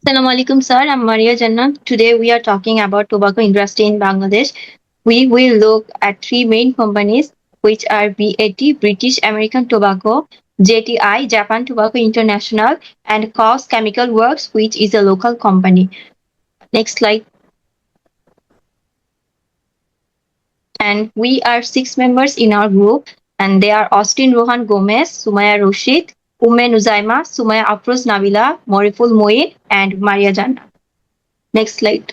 Assalamu alaikum, sir. I'm Maria Jannah. Today we are talking about tobacco industry in Bangladesh. We will look at three main companies, which are BAT, British American Tobacco, JTI, Japan Tobacco International, and Cos Chemical Works, which is a local company. Next slide. And we are six members in our group, and they are Austin Rohan Gomez, Sumaya Rashid, Ume Nuzaima, Sumaya Afroz Nabila, Moriful Moin, and Maria Jannah. Next slide.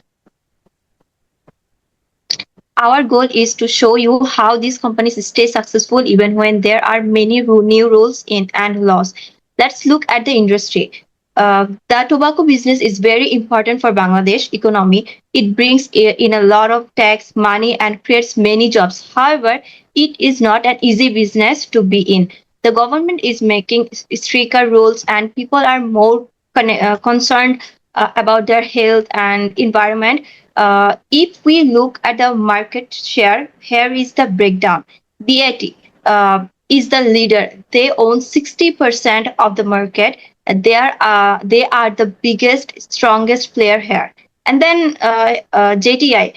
Our goal is to show you how these companies stay successful even when there are many new rules and laws. Let's look at the industry. The tobacco business is very important for Bangladesh economy. It brings in a lot of tax money and creates many jobs. However, it is not an easy business to be in. The government is making stricter rules and people are more concerned about their health and environment. If we look at the market share, here is the breakdown. BAT is the leader. They own 60% of the market. They are the biggest, strongest player here. And then JTI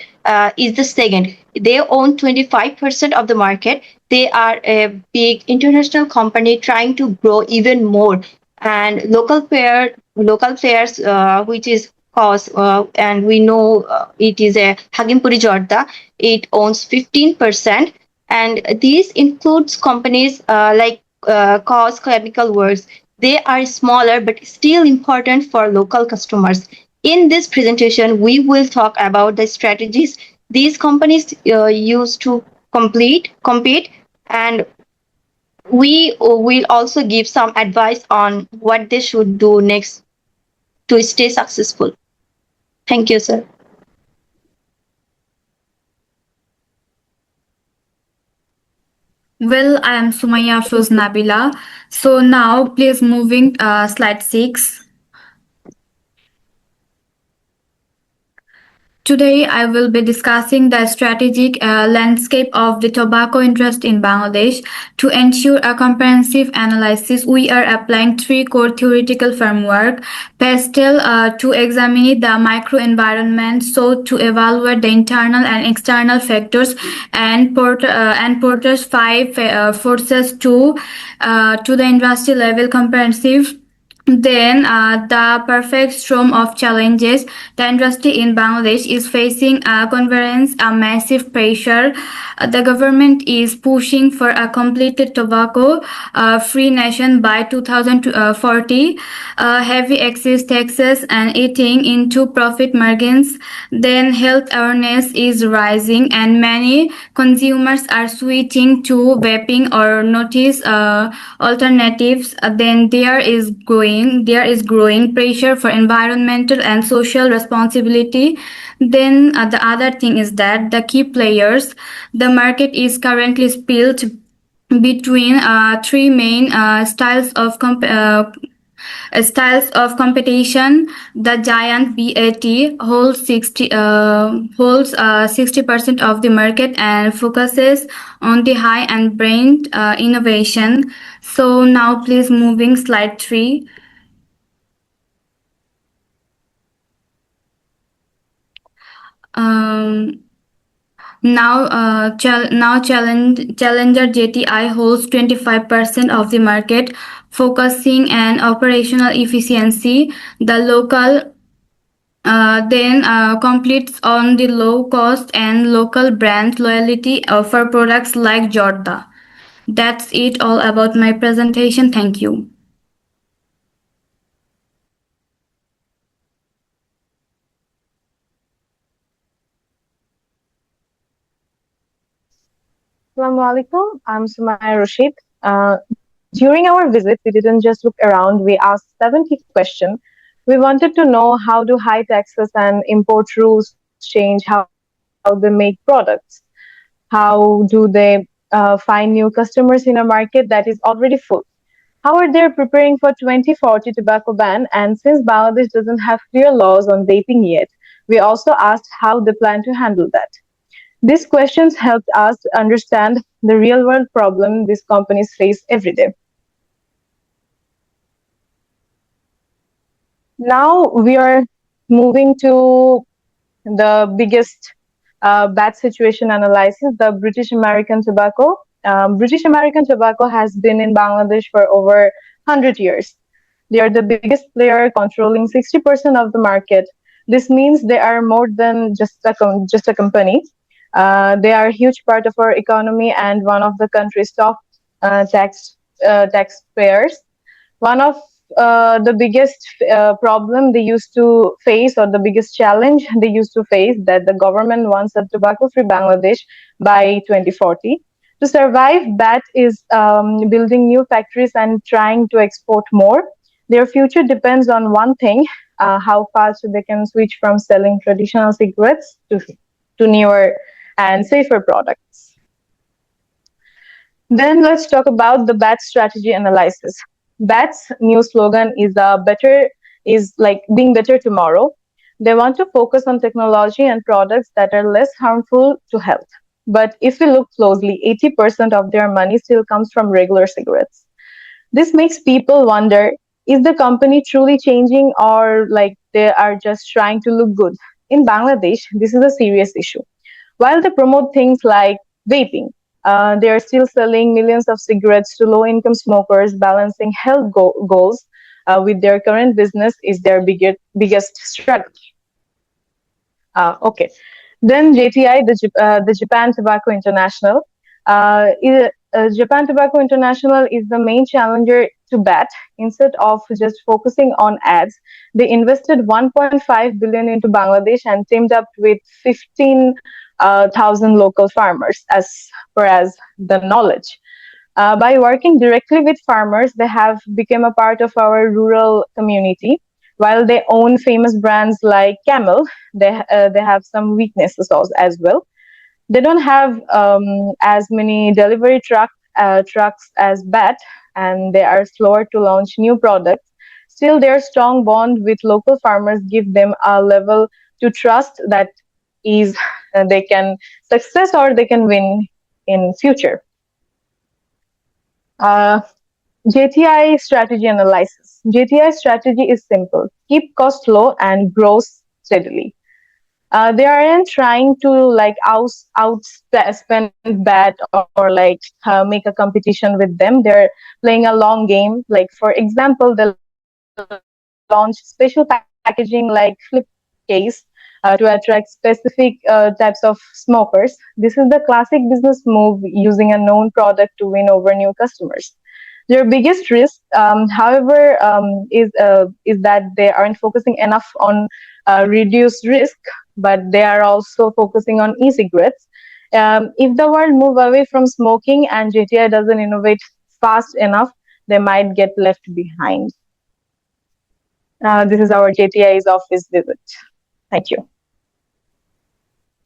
is the second. They own 25% of the market. They are a big international company trying to grow even more. And local players, which is cause, and we know it is a Hagimpuri Jorda. It owns 15%, and these includes companies like Cause Chemical Works. They are smaller but still important for local customers. In this presentation, we will talk about the strategies these companies use to compete, and we will also give some advice on what they should do next to stay successful. Thank you, sir. Well, I am Sumaya Afroz Nabila. So now please moving slide 6. Today, I will be discussing the strategic landscape of the tobacco industry in Bangladesh. To ensure a comprehensive analysis, we are applying three core theoretical framework. PASTEL to examine the microenvironment, so to evaluate the internal and external factors, and Porter's five forces to the industry level comprehensive. Then the perfect storm of challenges. The industry in Bangladesh is facing a convergence, a massive pressure. The government is pushing for a completed tobacco free nation by 2040. Heavy excess taxes and eating into profit margins. Then health awareness is rising, and many consumers are switching to vaping or notice alternatives. Then there is growing pressure for environmental and social responsibility. Then the other thing is that the key players, the market is currently split between three main styles of competition. The giant BAT holds 60% of the market and focuses on the high and brand innovation. So now please moving slide 3. Um, Challenger JTI holds 25% of the market, focusing on operational efficiency. The local then competes on the low cost and local brand loyalty for products like Jorda. That's it all about my presentation. Thank you. Assalamu alaikum. I'm Sumaya Rashid. During our visit, we didn't just look around, we asked 70 questions. We wanted to know how do high taxes and import rules change how they make products? How do they find new customers in a market that is already full? How are they preparing for 2040 tobacco ban? And since Bangladesh doesn't have clear laws on vaping yet, we also asked how they plan to handle that. These questions helped us understand the real world problem these companies face every day. Now we are moving to the biggest bad situation analysis, the British American tobacco. British American tobacco has been in Bangladesh for over 100 years. They are the biggest player, controlling 60% of the market. This means they are more than just a company. They are a huge part of our economy and one of the country's top taxpayers. One of the biggest problem they used to face, or the biggest challenge they used to face, that the government wants a tobacco-free Bangladesh by 2040. To survive, BAT is building new factories and trying to export more. Their future depends on one thing: how fast they can switch from selling traditional cigarettes to newer and safer products. Then let's talk about the BAT strategy analysis. BAT's new slogan is like being better tomorrow. They want to focus on technology and products that are less harmful to health. But if we look closely, 80% of their money still comes from regular cigarettes. This makes people wonder, is the company truly changing, or like they are just trying to look good? In Bangladesh, this is a serious issue. While they promote things like vaping, they are still selling millions of cigarettes to low-income smokers. Balancing health goals with their current business is their biggest struggle. Okay. Then JTI, the Japan Tobacco International. Japan Tobacco International is the main challenger to BAT. Instead of just focusing on ads, they invested 1.5 billion into Bangladesh and teamed up with 15,000 local farmers, as per as the knowledge. By working directly with farmers, they have become a part of our rural community. While they own famous brands like Camel, they have some weaknesses also, as well. They don't have as many delivery trucks as BAT, and they are slower to launch new products. Still, their strong bond with local farmers give them a level to trust that is they can success or they can win in future. JTI strategy analysis. JTI strategy is simple: keep costs low and grow steadily. They aren't trying to like outspend BAT, or like make a competition with them. They're playing a long game. Like for example, they launch special packaging like flip case to attract specific types of smokers. This is the classic business move, using a known product to win over new customers. Their biggest risk, however, is that they aren't focusing enough on reduced risk, but they are also focusing on e-cigarettes. If the world move away from smoking and JTI doesn't innovate fast enough, they might get left behind. This is our JTI's office visit. Thank you.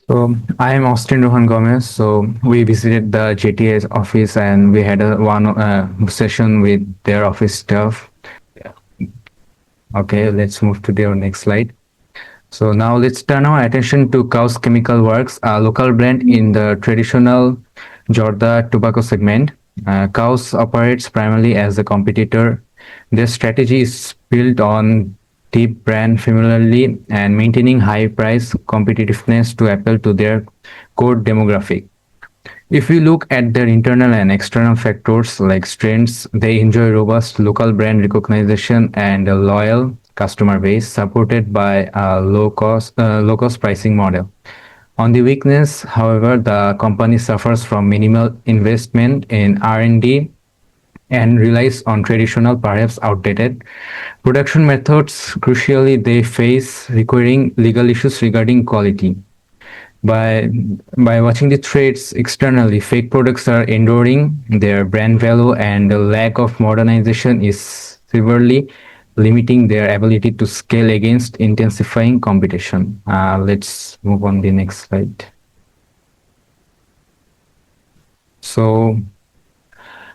So I am Austin Rohan Gomez. So we visited the JTI's office and we had a one session with their office staff. Okay, let's move to the next slide. So now let's turn our attention to Kaus Chemical Works, a local brand in the traditional Jorda tobacco segment. Kaus operates primarily as a competitor. Their strategy is built on deep brand familiarity and maintaining high price competitiveness to appeal to their core demographic. If we look at their internal and external factors like strengths, they enjoy robust local brand recognition and a loyal customer base supported by a low cost pricing model. On the weakness, however, the company suffers from minimal investment in R&D and relies on traditional, perhaps outdated production methods. Crucially, they face recurring legal issues regarding quality. By watching the trades externally, fake products are enduring their brand value, and the lack of modernization is severely limiting their ability to scale against intensifying competition. Let's move on the next slide. So,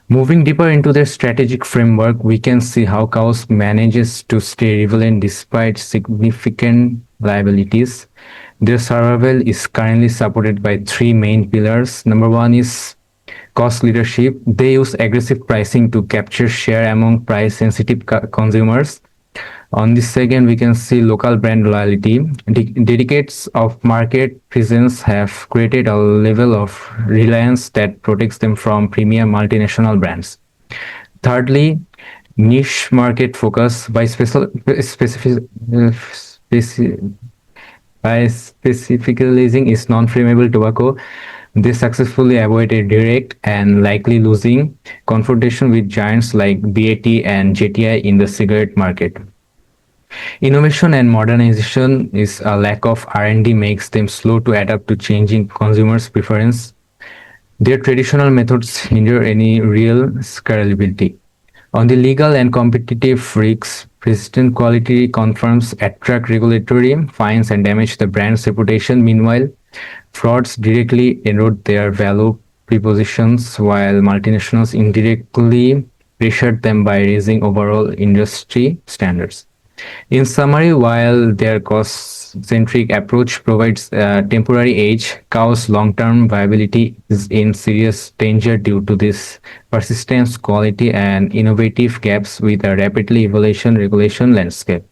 moving deeper into their strategic framework, we can see how Kaus manages to stay relevant despite significant liabilities. Their survival is currently supported by three main pillars. Number one is cost leadership. They use aggressive pricing to capture share among price-sensitive consumers. On the second, we can see local brand loyalty. Decades of market presence have created a level of reliance that protects them from premium multinational brands. Thirdly, niche market focus by specificalizing its non-flammable tobacco, they successfully avoided direct and likely losing confrontation with giants like BAT and JTI in the cigarette market. Innovation and modernization is a lack of R&D makes them slow to adapt to changing consumers' preference. Their traditional methods hinder any real scalability. On the legal and competitive risks, persistent quality confirms attract regulatory fines and damage the brand's reputation. Meanwhile, frauds directly erode their value propositions, while multinationals indirectly pressured them by raising overall industry standards. In summary, while their cost-centric approach provides a temporary edge, Cow's long-term viability is in serious danger due to this persistence, quality, and innovative gaps with a rapidly evolving regulation landscape.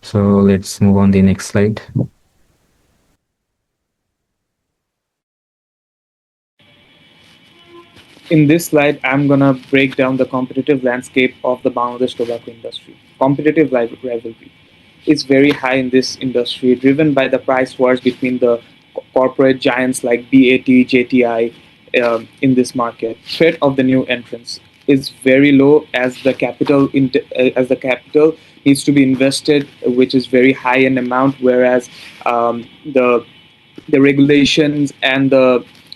So let's move on the next slide. In this slide, I'm gonna break down the competitive landscape of the Bangladesh tobacco industry. Competitive rivalry is very high in this industry, driven by the price wars between the corporate giants like BAT, JTI in this market. Threat of the new entrants is very low as the capital needs to be invested, which is very high in amount, whereas the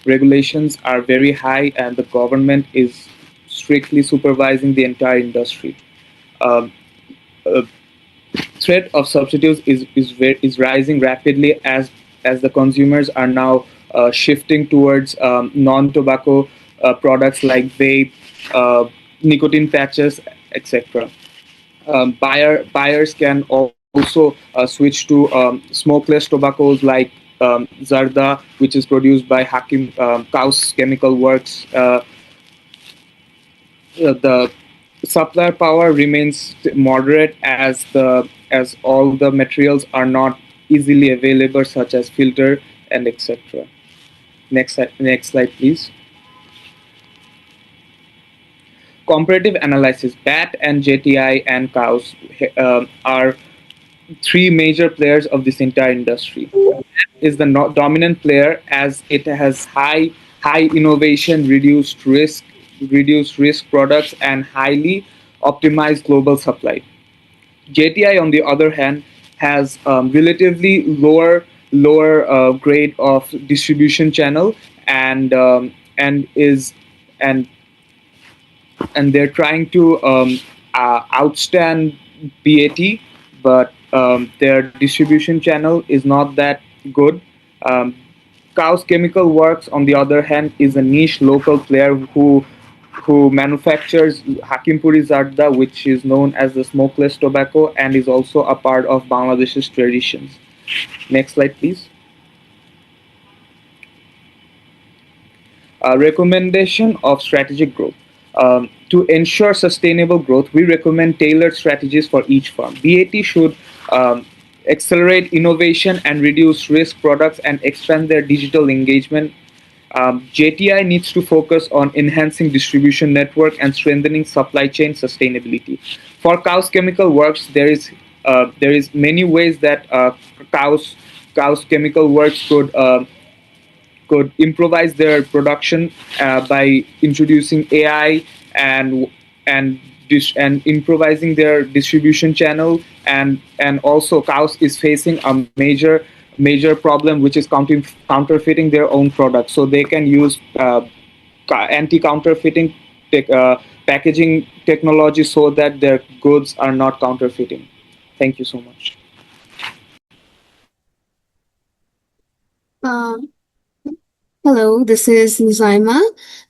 regulations are very high and the government is strictly supervising the entire industry. Um, uh, Threat of substitutes is rising rapidly as the consumers are now shifting towards non-tobacco products like vape, nicotine patches, etc. Buyers can also switch to smokeless tobaccos like Zarda, which is produced by Hakim Kaus Chemical Works. The supplier power remains moderate as all the materials are not easily available, such as filter and etc. Next slide, please. Comparative analysis. BAT and JTI and Kaus are three major players of this entire industry. Is the dominant player as it has high innovation, reduced risk products, and highly optimized global supply. JTI, on the other hand, has relatively lower grade of distribution channel and is and and they're trying to outstand BAT, but their distribution channel is not that good. Um, Kaus Chemical Works, on the other hand, is a niche local player who manufactures Hakimpuri Zarda, which is known as the smokeless tobacco, and is also a part of Bangladesh's traditions. Next slide, please. Recommendation of strategic growth. To ensure sustainable growth, we recommend tailored strategies for each firm. BAT should accelerate innovation and reduce risk products and expand their digital engagement. JTI needs to focus on enhancing distribution network and strengthening supply chain sustainability. For Kaus Chemical Works, there is many ways that Kaus Chemical Works could improvise their production by introducing AI and improvising their distribution channel, and also Kaus is facing a major problem, which is counterfeiting their own products. So they can use anti-counterfeiting packaging technology so that their goods are not counterfeiting. Thank you so much. Hello, this is Nuzaima.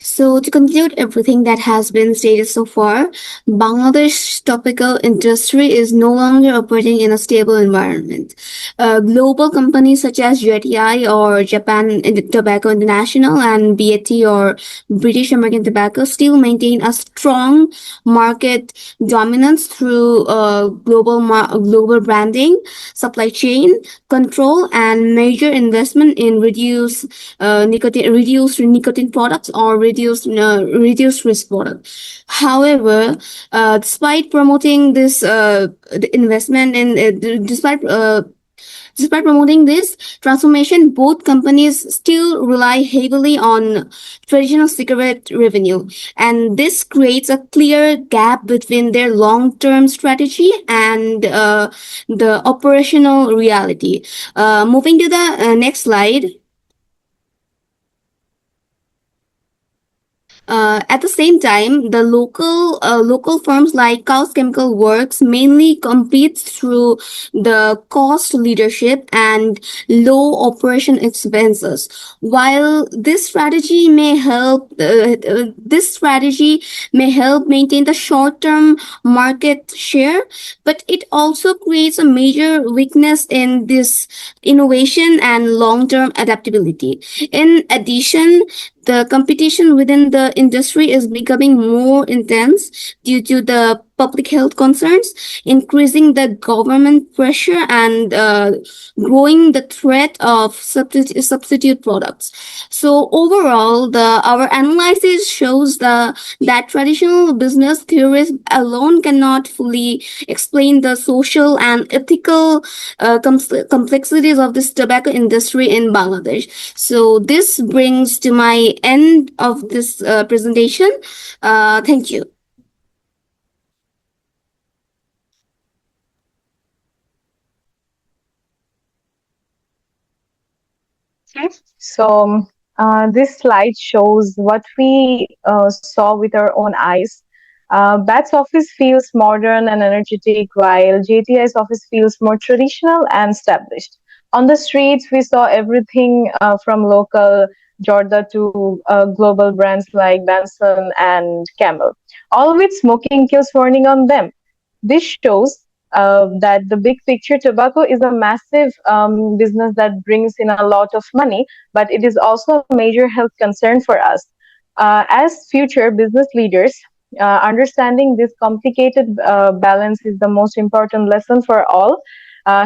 So, to conclude everything that has been stated so far, Bangladesh tobacco industry is no longer operating in a stable environment. Global companies such as JTI or Japan Tobacco International and BAT or British American Tobacco still maintain a strong market dominance through global branding, supply chain control, and major investment in reduced nicotine products or reduced risk products. However, despite promoting this the investment in despite promoting this transformation, both companies still rely heavily on traditional cigarette revenue, and this creates a clear gap between their long-term strategy and the operational reality. Moving to the next slide. At the same time, the local firms like Kaus Chemical Works mainly compete through the cost leadership and low operation expenses. While this strategy may help maintain the short-term market share, but it also creates a major weakness in this innovation and long-term adaptability. In addition, the competition within the industry is becoming more intense due to the public health concerns, increasing the government pressure, and growing the threat of substitute products. So overall, our analysis shows that traditional business theories alone cannot fully explain the social and ethical complexities of this tobacco industry in Bangladesh. So this brings to my end of this presentation. Thank you. So, this slide shows what we saw with our own eyes. BAT's office feels modern and energetic, while JTI's office feels more traditional and established. On the streets, we saw everything from local Jorda to global brands like Benson and Camel, all with smoking kills warning on them. This shows that the big picture tobacco is a massive business that brings in a lot of money, but it is also a major health concern for us. As future business leaders, understanding this complicated balance is the most important lesson for all.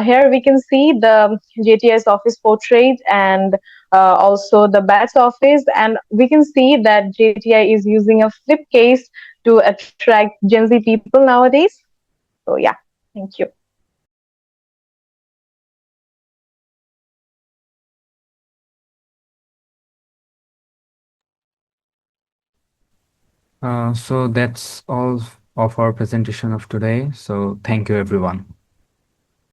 Here we can see the JTI's office portrait and also the BAT's office, and we can see that JTI is using a flip case to attract Gen Z people nowadays. So yeah, thank you. So that's all of our presentation of today. So thank you, everyone.